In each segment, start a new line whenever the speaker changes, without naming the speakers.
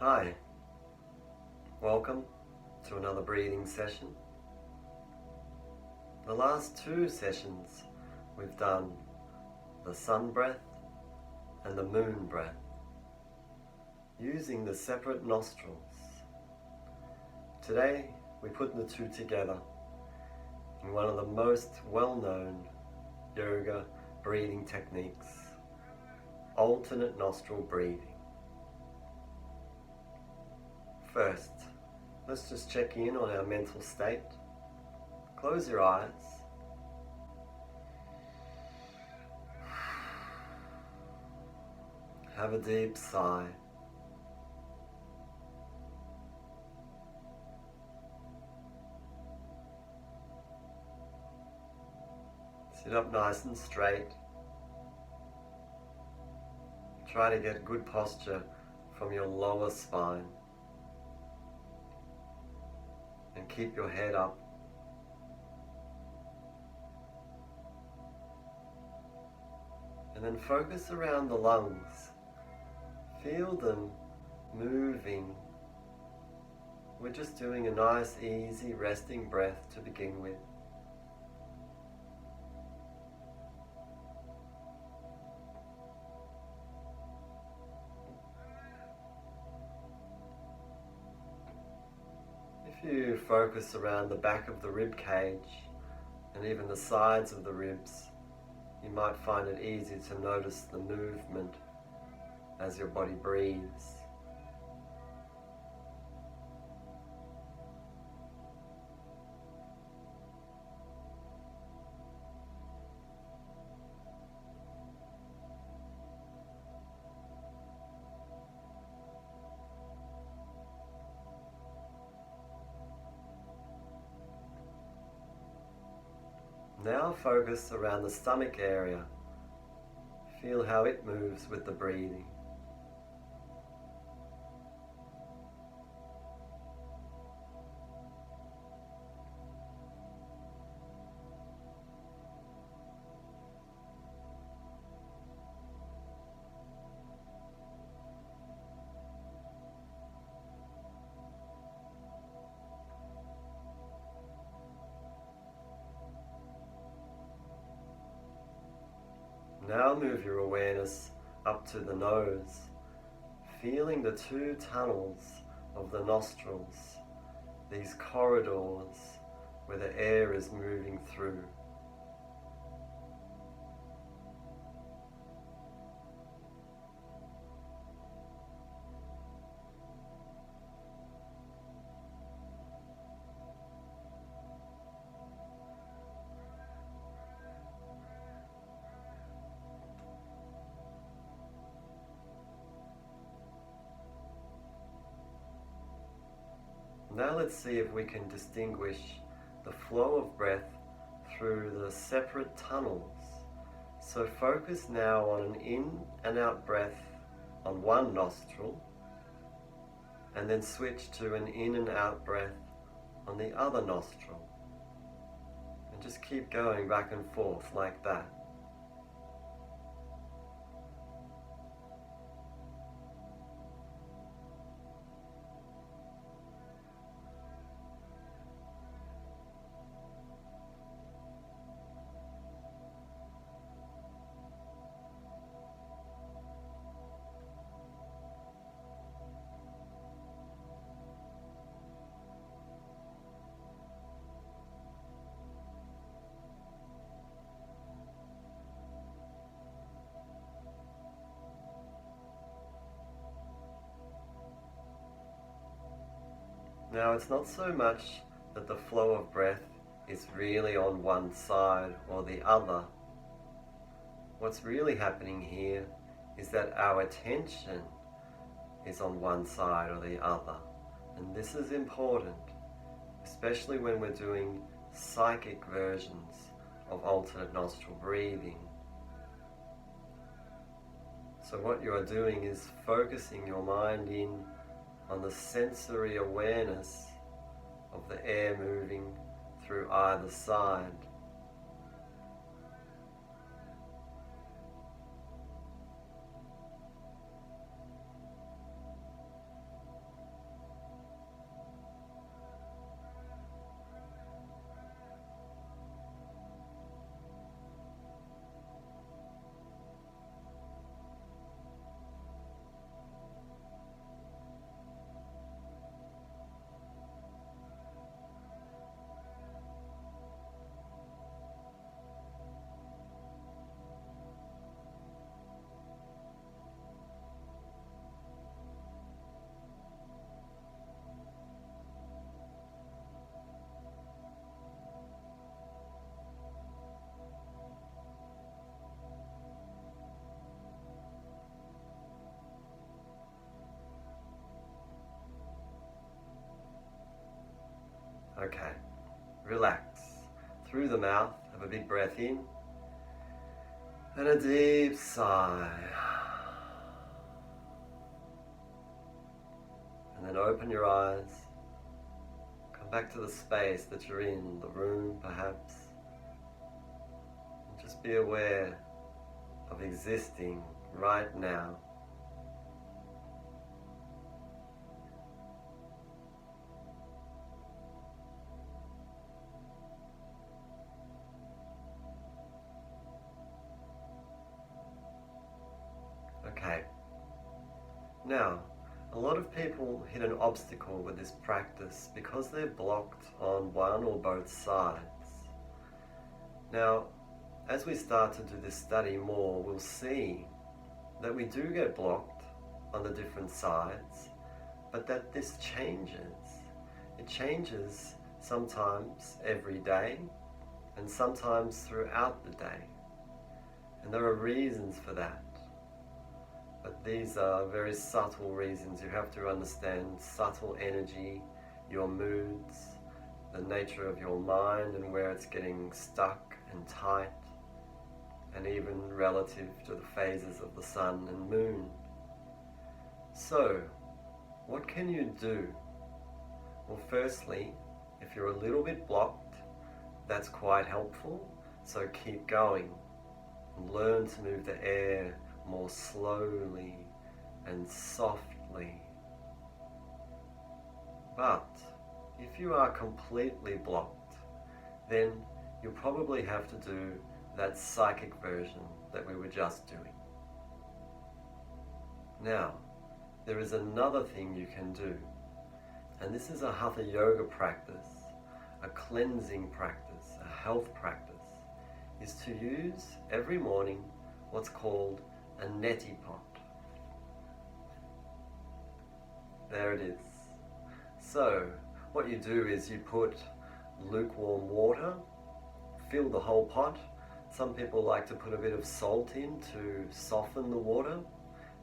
Hi, welcome to another breathing session. The last two sessions we've done the sun breath and the moon breath using the separate nostrils. Today we put the two together in one of the most well-known yoga breathing techniques, alternate nostril breathing. First, let's just check in on our mental state. Close your eyes. Have a deep sigh. Sit up nice and straight. Try to get good posture from your lower spine. And keep your head up. And then focus around the lungs. Feel them moving. We're just doing a nice, easy, resting breath to begin with. If you focus around the back of the rib cage and even the sides of the ribs, you might find it easy to notice the movement as your body breathes. Now focus around the stomach area. Feel how it moves with the breathing. Now move your awareness up to the nose, feeling the two tunnels of the nostrils, these corridors where the air is moving through. Now let's see if we can distinguish the flow of breath through the separate tunnels. So focus now on an in and out breath on one nostril, and then switch to an in and out breath on the other nostril. And just keep going back and forth like that. Now it's not so much that the flow of breath is really on one side or the other. What's really happening here is that our attention is on one side or the other. And this is important, especially when we're doing psychic versions of alternate nostril breathing. So what you are doing is focusing your mind in on the sensory awareness of the air moving through either side. Okay, relax. Through the mouth, have a big breath in and a deep sigh. And then open your eyes. Come back to the space that you're in, the room perhaps. And just be aware of existing right now. Okay. Now, a lot of people hit an obstacle with this practice because they're blocked on one or both sides. Now, as we start to do this study more, we'll see that we do get blocked on the different sides, but that this changes. It changes sometimes every day and sometimes throughout the day. And there are reasons for that. But these are very subtle reasons. You have to understand subtle energy, your moods, the nature of your mind and where it's getting stuck and tight, and even relative to the phases of the sun and moon. So, what can you do? Well, firstly, if you're a little bit blocked, that's quite helpful, so keep going. Learn to move the air more slowly and softly. But if you are completely blocked, then you'll probably have to do that psychic version that we were just doing. Now, there is another thing you can do, and this is a hatha yoga practice, a cleansing practice, a health practice, is to use every morning what's called a neti pot. There it is. So, what you do is you put lukewarm water, fill the whole pot. Some people like to put a bit of salt in to soften the water.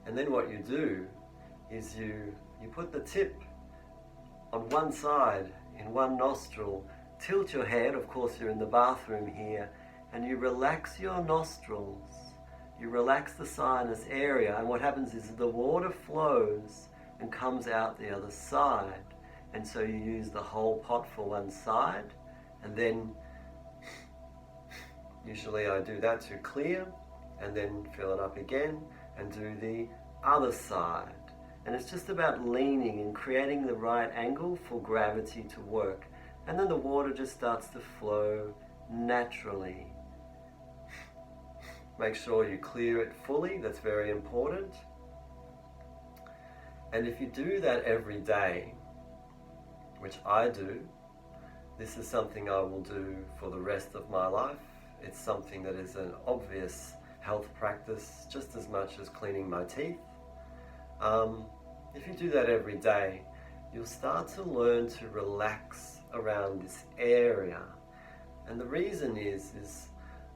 And then what you do is you put the tip on one side in one nostril, tilt your head, of course you're in the bathroom here, and you relax your nostrils. You relax the sinus area, and what happens is the water flows and comes out the other side. And so you use the whole pot for one side, and then usually I do that to clear, and then fill it up again and do the other side. And it's just about leaning and creating the right angle for gravity to work. And then the water just starts to flow naturally. Make sure you clear it fully, that's very important. And if you do that every day, which I do, this is something I will do for the rest of my life. It's something that is an obvious health practice, just as much as cleaning my teeth. If you do that every day, you'll start to learn to relax around this area. And the reason is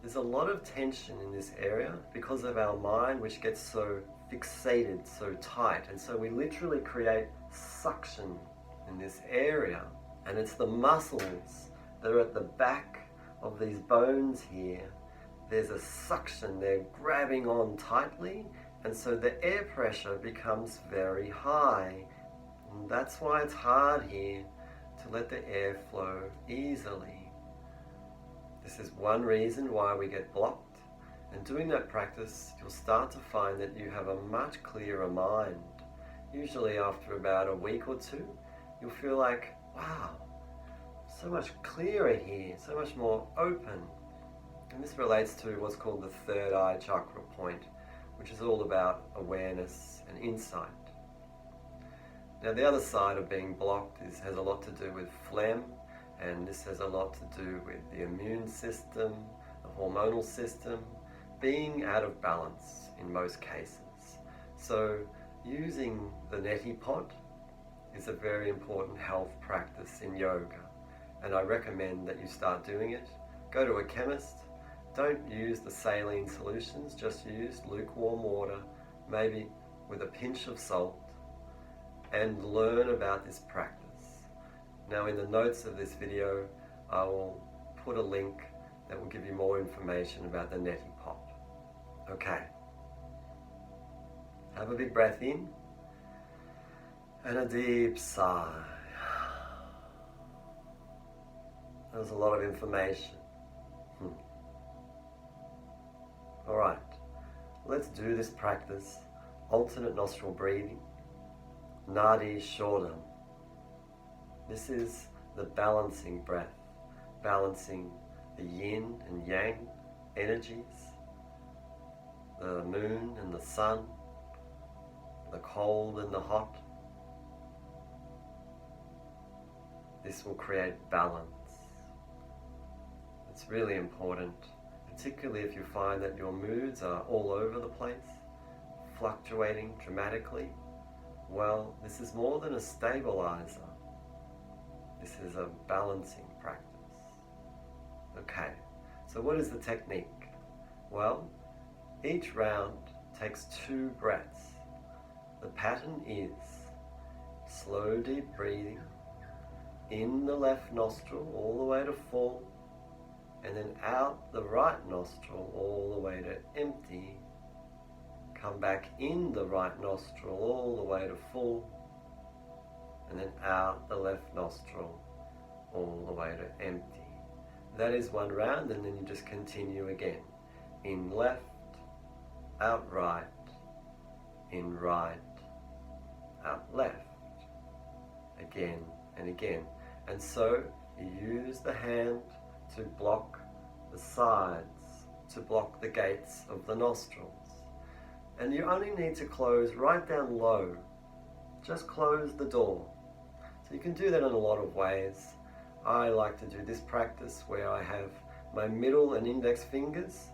there's a lot of tension in this area because of our mind, which gets so fixated, so tight. And so we literally create suction in this area. And it's the muscles that are at the back of these bones here. There's a suction, they're grabbing on tightly, and so the air pressure becomes very high. And that's why it's hard here to let the air flow easily. This is one reason why we get blocked. And doing that practice, you'll start to find that you have a much clearer mind. Usually after about a week or two, you'll feel like, wow, so much clearer here, so much more open. And this relates to what's called the third eye chakra point, which is all about awareness and insight. Now the other side of being blocked has a lot to do with phlegm, and this has a lot to do with the immune system, the hormonal system, being out of balance in most cases. So using the neti pot is a very important health practice in yoga, and I recommend that you start doing it. Go to a chemist, don't use the saline solutions, just use lukewarm water, maybe with a pinch of salt, and learn about this practice. Now in the notes of this video, I will put a link that will give you more information about the neti pot. Okay. Have a big breath in and a deep sigh. That was a lot of information. Alright, let's do this practice. Alternate nostril breathing, nadi shodham. This is the balancing breath, balancing the yin and yang energies, the moon and the sun, the cold and the hot. This will create balance. It's really important, particularly if you find that your moods are all over the place, fluctuating dramatically. Well, this is more than a stabilizer. This is a balancing practice. Okay, so what is the technique? Well, each round takes 2 breaths. The pattern is slow, deep breathing in the left nostril all the way to full, and then out the right nostril all the way to empty. Come back in the right nostril all the way to full, and then out the left nostril all the way to empty. That is 1 round, and then you just continue again. In left, out right, in right, out left. Again and again. And so you use the hand to block the sides, to block the gates of the nostrils. And you only need to close right down low. Just close the door. So you can do that in a lot of ways. I like to do this practice where I have my middle and index fingers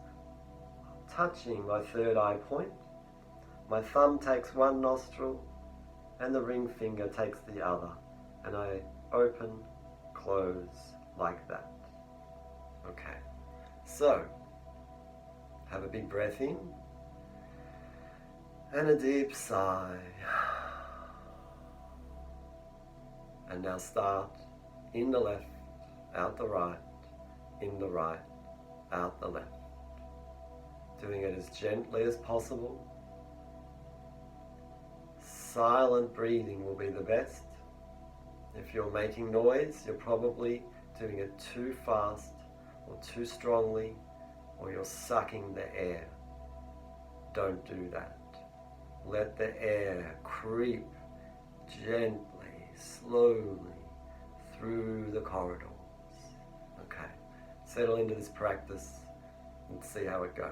touching my 3rd eye point. My thumb takes 1 nostril and the ring finger takes the other. And I open, close like that. Okay, so have a big breath in and a deep sigh. And now start in the left, out the right, in the right, out the left. Doing it as gently as possible. Silent breathing will be the best. If you're making noise, you're probably doing it too fast or too strongly, or you're sucking the air. Don't do that. Let the air creep gently, slowly through the corridors. Okay, settle into this practice and see how it goes.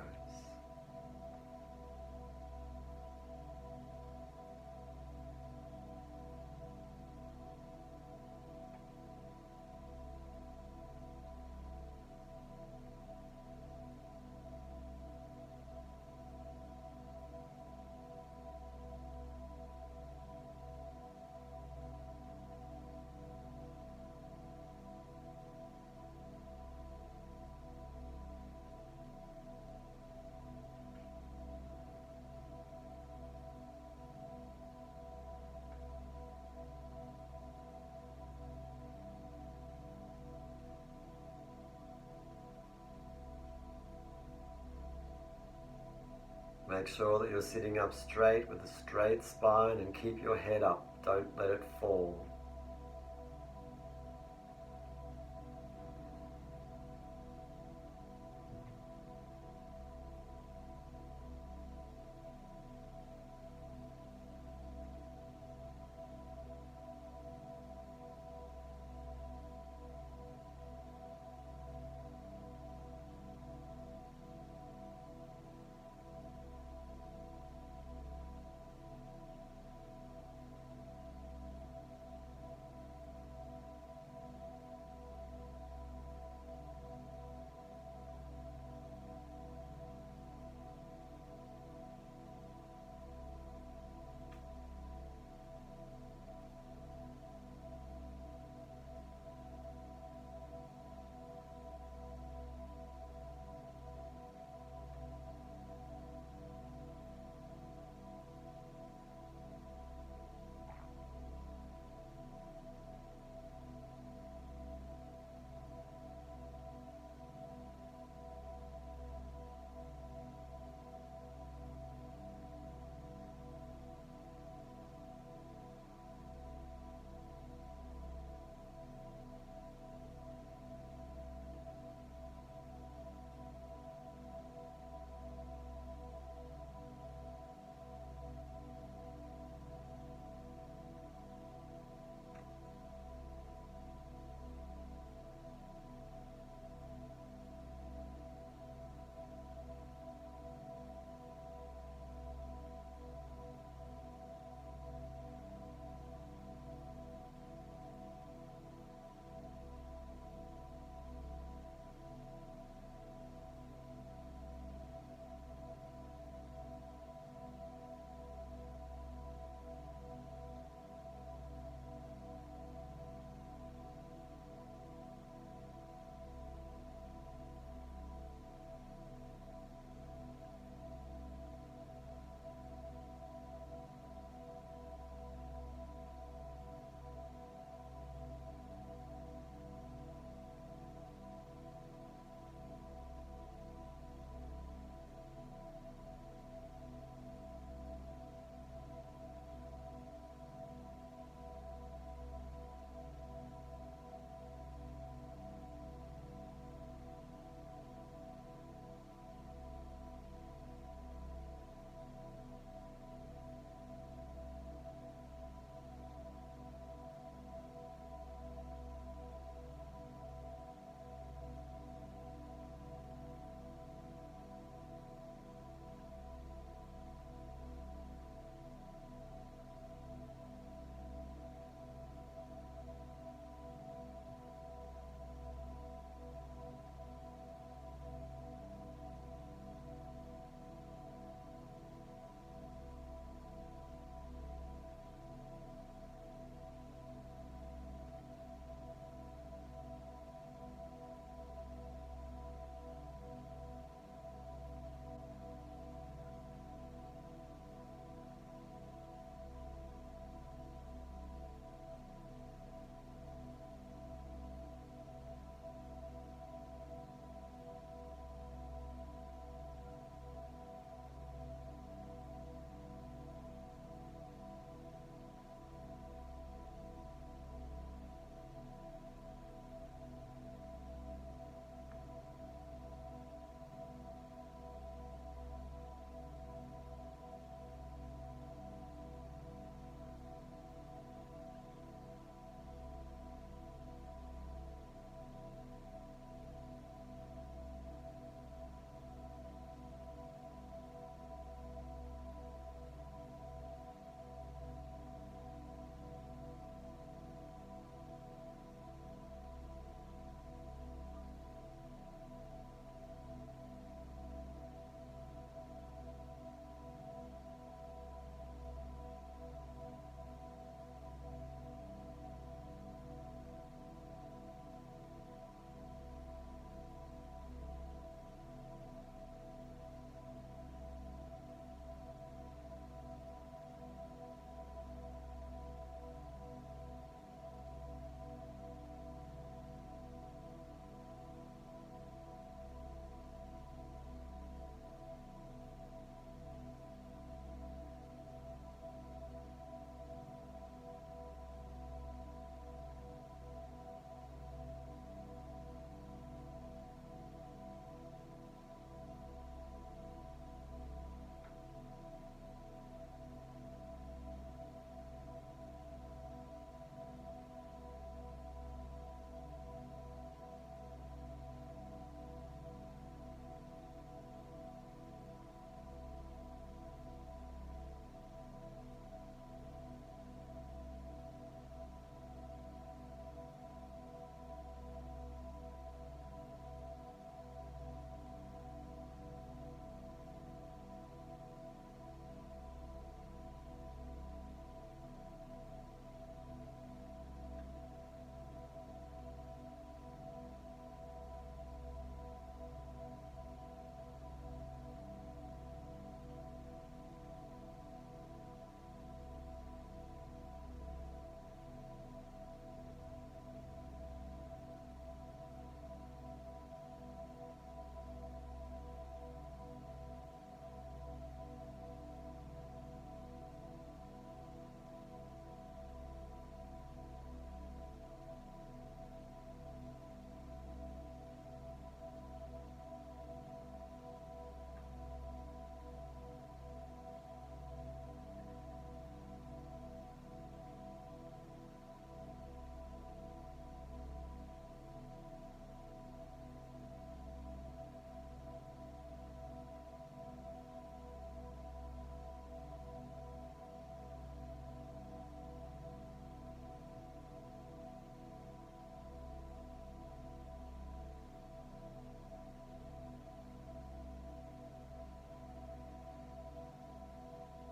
Make sure that you're sitting up straight with a straight spine and keep your head up. Don't let it fall.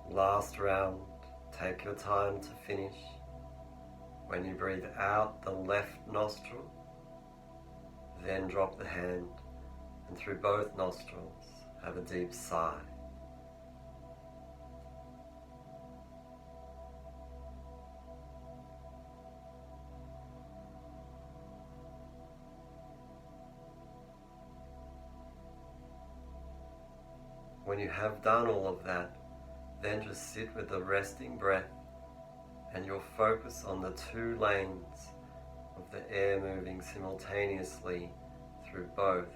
Last round, take your time to finish. When you breathe out the left nostril, then drop the hand, and through both nostrils, have a deep sigh. When you have done all of that, then just sit with the resting breath and your focus on the two lanes of the air moving simultaneously through both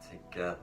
together.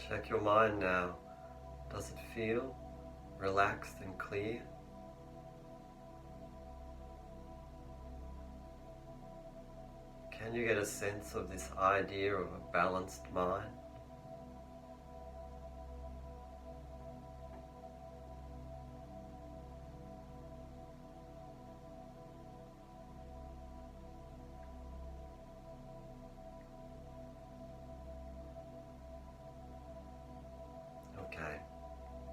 Check your mind now. Does it feel relaxed and clear? Can you get a sense of this idea of a balanced mind? Okay,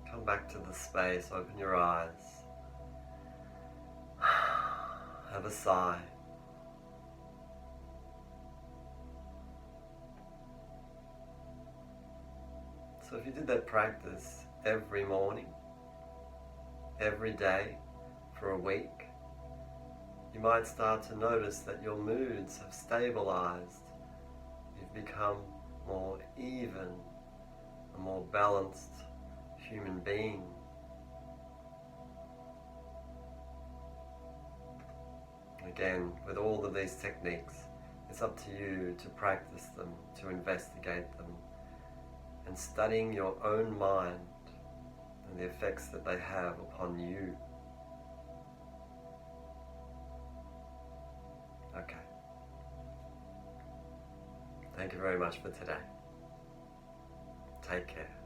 come back to the space, open your eyes, have a sigh. So if you did that practice every morning, every day, for a week, you might start to notice that your moods have stabilized. You've become more even, a more balanced human being. Again, with all of these techniques, it's up to you to practice them, to investigate them, and studying your own mind and the effects that they have upon you. Okay. Thank you very much for today. Take care.